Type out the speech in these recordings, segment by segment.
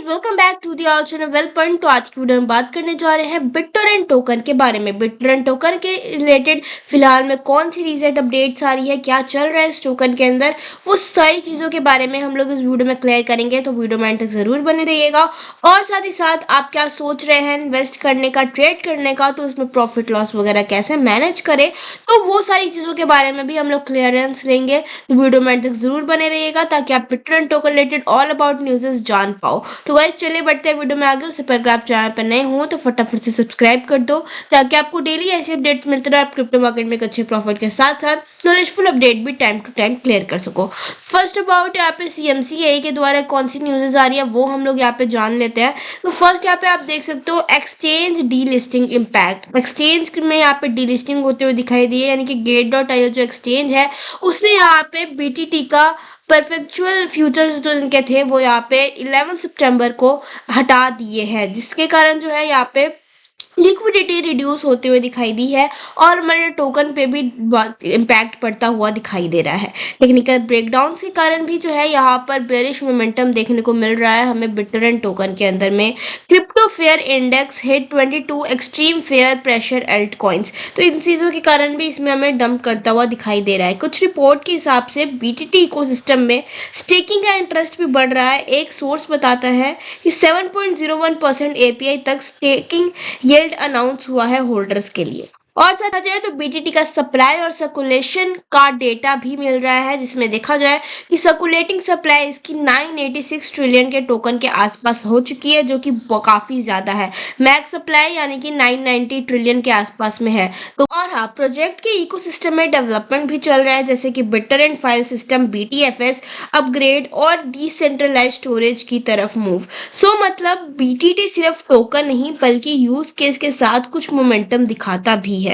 Welcome back to the our channel well point. तो आज की वीडियो में बात करने जा रहे हैं बिटटोरेंट टोकन के बारे में। बिटटोरेंट टोकन के रिलेटेड फिलहाल में कौन सी रीसेंट अपडेट्स आ रही है, क्या चल रहा है इस टोकन के अंदर, वो सारी चीज़ों के बारे में हम लोग इस वीडियो में क्लियर करेंगे। तो वीडियो में अंत तक जरूर बने रहिएगा। और साथ ही साथ आप क्या सोच रहे हैं इन्वेस्ट करने का, ट्रेड करने का, तो उसमें प्रॉफिट लॉस वगैरह कैसे मैनेज करें, तो वो सारी चीज़ों के बारे में भी हम लोग क्लियरेंस लेंगे। तो वीडियो में अंत तक जरूर बने रहिएगा ताकि आप BitTorrent token related all about news जान पाओ। तो गाइस चलिए बढ़ते हैं वीडियो में आगे। उससे पहले आप चैनल पर नए हो तो फटाफट से सब्सक्राइब कर दो ताकि आपको डेली ऐसे अपडेट्स मिलते रहे, आप क्रिप्टो मार्केट में एक अच्छे प्रॉफिट के साथ साथ नॉलेजफुल अपडेट भी टाइम टू टाइम क्लियर कर सको। फर्स्ट अबाउट यहाँ पे CMCA के द्वारा कौन सी न्यूज़ आ रही है वो हम लोग यहाँ पे जान लेते हैं। तो फर्स्ट यहाँ पे आप देख सकते हो exchange D listing impact. Exchange में यहाँ पे डी लिस्टिंग होते हुए दिखाई दी है, यानी कि Gate.io जो एक्सचेंज है उसने यहाँ पे BTT का परफेक्चुअल फ्यूचर्स जो इनके थे वो यहाँ पे 11 सितंबर को हटा दिए हैं, जिसके कारण जो है यहाँ पे लिक्विडिटी रिड्यूस होते हुए दिखाई दी है और हमारे टोकन पे भी इम्पैक्ट पड़ता हुआ दिखाई दे रहा है। टेक्निकल ब्रेकडाउन के कारण भी जो है यहाँ पर बेरिश मोमेंटम देखने को मिल रहा है हमें बिटटोरेंट टोकन के अंदर में। Crypto fair index hit 22 extreme fair pressure Alt coins, तो इन चीज़ों के कारण भी इसमें हमें डंप करता हुआ दिखाई दे रहा है। कुछ रिपोर्ट के हिसाब से BTT इकोसिस्टम में स्टेकिंग का इंटरेस्ट भी बढ़ रहा है। एक सोर्स बताता है कि 7.01% API तक स्टेकिंग अनाउंस हुआ है होल्डर्स के लिए। और साथ जाए तो BTT का सप्लाई और सर्कुलेशन का डेटा भी मिल रहा है, जिसमें देखा जाए कि सर्कुलेटिंग सप्लाई इसकी 986 ट्रिलियन के टोकन के आसपास हो चुकी है, जो कि काफी ज्यादा है। मैक्स सप्लाई यानी कि 990 ट्रिलियन के आसपास में है। तो और हाँ, प्रोजेक्ट के इकोसिस्टम में डेवलपमेंट भी चल रहा है, जैसे कि BitTorrent file system BTFS upgrade और डिसेंट्रलाइज स्टोरेज की तरफ मूव। मतलब BTT सिर्फ टोकन नहीं बल्कि यूज केस के साथ कुछ मोमेंटम दिखाता भी है।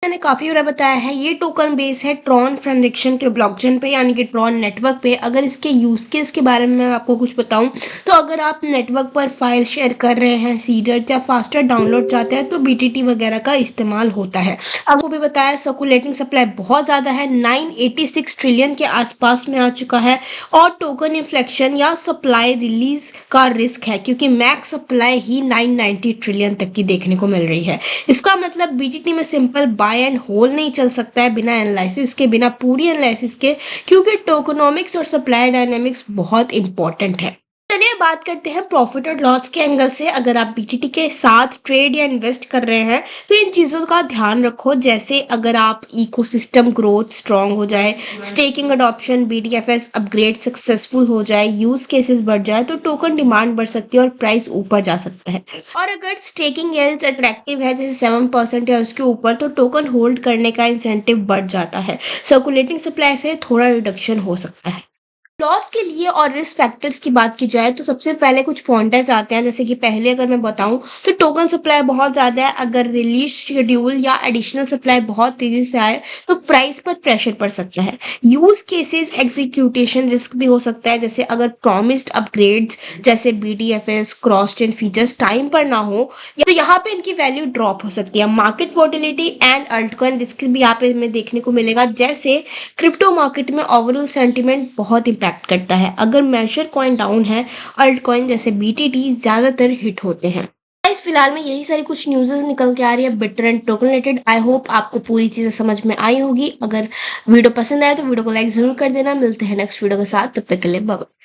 मैंने काफी बार बताया है ये टोकन बेस है ट्रॉन ट्रांजेक्शन के ब्लॉकचेन पे, यानी कि ट्रॉन नेटवर्क पे। अगर इसके यूज केस के बारे में मैं आपको कुछ बताऊं तो अगर आप नेटवर्क पर फाइल शेयर कर रहे हैं, सीडर या फास्टर डाउनलोड चाहते हैं तो BTT वगैरह का इस्तेमाल होता है। आपको भी बताया सर्कुलेटिंग सप्लाई बहुत ज्यादा है, 986 ट्रिलियन के आसपास में आ चुका है। और टोकन इन्फ्लेक्शन या सप्लाई रिलीज का रिस्क है, क्योंकि मैक्स सप्लाई ही 990 ट्रिलियन तक की देखने को मिल रही है। इसका मतलब BTT में सिंपल बाय एंड होल नहीं चल सकता है बिना एनालिसिस के, बिना पूरी एनालिसिस के, क्योंकि टोकनोमिक्स और सप्लाई डायनामिक्स बहुत इंपॉर्टेंट है। चलिए बात करते हैं प्रॉफिट और लॉस के एंगल से। अगर आप BTT के साथ ट्रेड या इन्वेस्ट कर रहे हैं तो इन चीज़ों का ध्यान रखो, जैसे अगर आप इकोसिस्टम ग्रोथ स्ट्रांग हो जाए, staking adoption BTFS upgrade successful हो जाए, यूज केसेस बढ़ जाए तो टोकन डिमांड बढ़ सकती है और प्राइस ऊपर जा सकता है। और अगर स्टेकिंग यील्ड्स अट्रैक्टिव है जैसे 7% या उसके ऊपर, तो टोकन होल्ड करने का इंसेंटिव बढ़ जाता है। सर्कुलेटिंग सप्लाई से थोड़ा रिडक्शन हो सकता है। लॉस के लिए और रिस्क फैक्टर्स की बात की जाए तो सबसे पहले कुछ पॉइंटर्स आते हैं, जैसे कि पहले अगर मैं बताऊं तो टोकन सप्लाई बहुत ज़्यादा है। अगर रिलीज शेड्यूल या एडिशनल सप्लाई बहुत तेज़ी से आए तो प्राइस पर प्रेशर पड़ सकता है। यूज केसेस एग्जीक्यूटेशन रिस्क भी हो सकता है, जैसे अगर प्रॉमिस्ड अपग्रेड्स जैसे BTFS cross chain features time पर ना हो तो यहाँ पे इनकी वैल्यू ड्रॉप हो सकती है। मार्केट वोटिलिटी एंड अल्टकॉइन रिस्क भी यहाँ पे हमें देखने को मिलेगा, जैसे क्रिप्टो मार्केट में ओवरऑल सेंटिमेंट बहुत इंपैक्ट करता है। अगर मेजर कॉइन डाउन है, अल्ट कॉइन जैसे BTT ज्यादातर हिट होते हैं। फिलहाल में यही सारी कुछ न्यूज़ निकल के आ रही है BitTorrent token related. I hope आपको पूरी चीजें समझ में आई होगी। अगर वीडियो पसंद आए तो वीडियो को लाइक जरूर कर देना। मिलते हैं नेक्स्ट वीडियो के साथ, तब तक के लिए बाय बाय।